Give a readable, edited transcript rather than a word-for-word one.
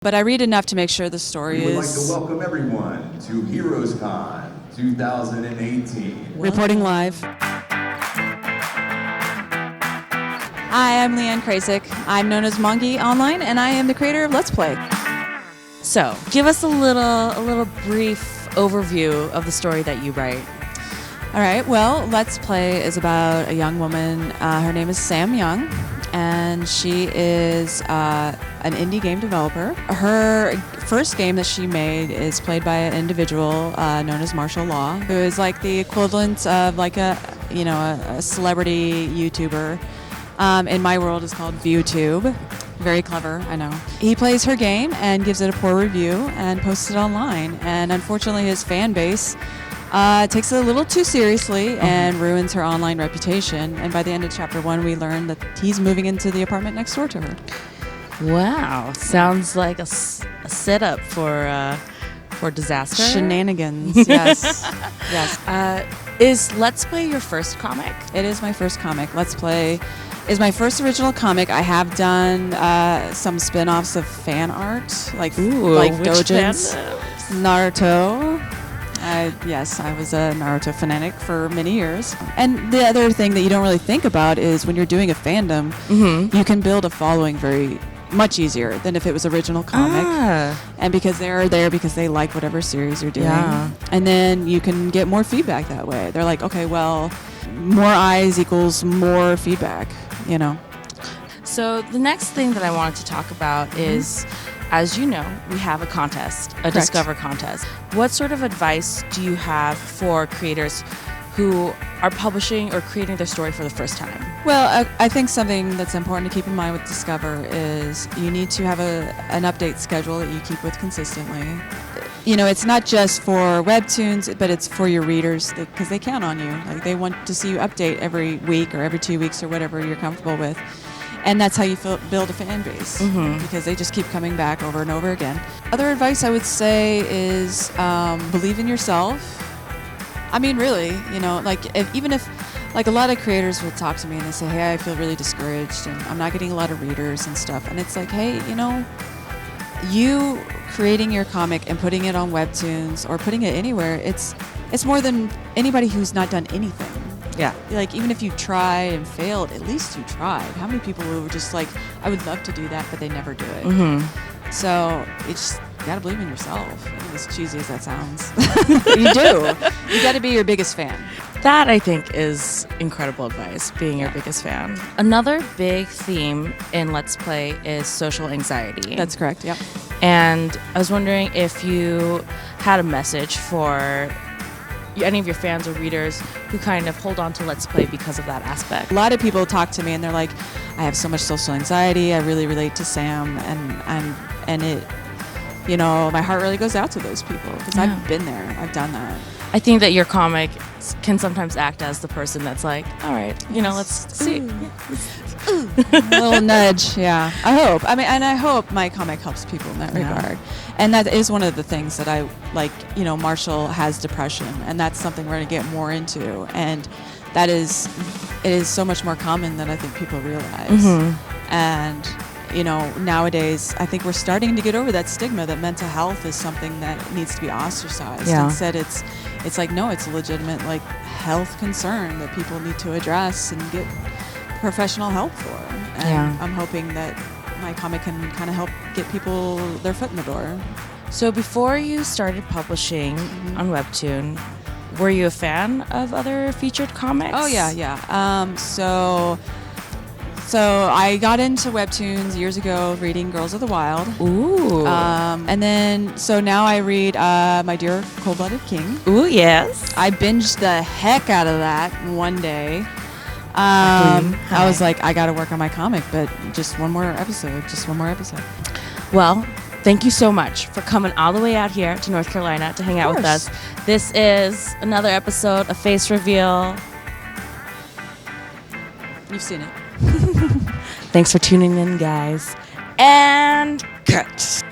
But I read enough to make sure the story is... We would like to welcome everyone to HeroesCon 2018. Reporting live. Hi, I'm Leeanne Krecic. I'm known as Mongi online, and I am the creator of Let's Play. So, give us a little brief overview of the story that you write. All right, well, Let's Play is about a young woman. Her name is Sam Young, and she is an indie game developer. Her first game that she made is played by an individual known as Martial Law, who is like the equivalent of like a celebrity YouTuber. In my world, is called ViewTube. Very clever, I know. He plays her game and gives it a poor review and posts it online. And unfortunately, his fan base takes it a little too seriously and ruins her online reputation. And by the end of chapter 1, we learn that he's moving into the apartment next door to her. Wow, sounds like a setup for disaster. Shenanigans, yes. Yes. Is Let's Play your first comic? It is my first comic. Let's Play is my first original comic. I have done some spin-offs of fan art, like Dojin's Naruto. Yes, I was a Naruto fanatic for many years. And the other thing that you don't really think about is when you're doing a fandom, you can build a following very much easier than if it was original comic. And because they're there because they like whatever series you're doing. Yeah. And then you can get more feedback that way. They're like, okay, well, more eyes equals more feedback, you know. So the next thing that I wanted to talk about is, as you know, we have a contest, a Discover contest. What sort of advice do you have for creators who are publishing or creating their story for the first time? Well, I think something that's important to keep in mind with Discover is you need to have an update schedule that you keep with consistently. You know, it's not just for Webtoons, but it's for your readers because they count on you. Like, they want to see you update every week or every 2 weeks or whatever you're comfortable with. And that's how you build a fan base, because they just keep coming back over and over again. Other advice I would say is believe in yourself. I mean, really, you know, like even if like a lot of creators would talk to me and they say, hey, I feel really discouraged and I'm not getting a lot of readers and stuff. And it's like, hey, you know, you creating your comic and putting it on Webtoons or putting it anywhere, it's more than anybody who's not done anything. Yeah. Like, even if you tried and failed, at least you tried. How many people were just like, I would love to do that, but they never do it. So it's just, you gotta believe in yourself. I mean, as cheesy as that sounds. You do. You gotta be your biggest fan. That, I think, is incredible advice, being your biggest fan. Another big theme in Let's Play is social anxiety. That's correct, yep. And I was wondering if you had a message for any of your fans or readers who kind of hold on to Let's Play because of that aspect. A lot of people talk to me and they're like, I have so much social anxiety, I really relate to Sam, and it, you know, my heart really goes out to those people because I've been there, I've done that. I think that your comic can sometimes act as the person that's like, all right, you know, let's see. A little nudge, yeah. I hope. I mean, and I hope my comic helps people in that regard. And that is one of the things that I like. You know, Marshall has depression, and that's something we're going to get more into. And it is so much more common than I think people realize. And you know, nowadays, I think we're starting to get over that stigma that mental health is something that needs to be ostracized. Instead, it's like, no, it's a legitimate like health concern that people need to address and get professional help for. And I'm hoping that my comic can kind of help get people their foot in the door. So before you started publishing on Webtoon, were you a fan of other featured comics? Oh, yeah. So I got into Webtoons years ago reading Girls of the Wild. Ooh. And then, so now I read My Dear Cold-Blooded King. Ooh, yes. I binged the heck out of that one day. I was like, I got to work on my comic, but just one more episode. Well, thank you so much for coming all the way out here to North Carolina to hang out with us. This is another episode of Face Reveal. You've seen it. Thanks for tuning in, guys. And cut.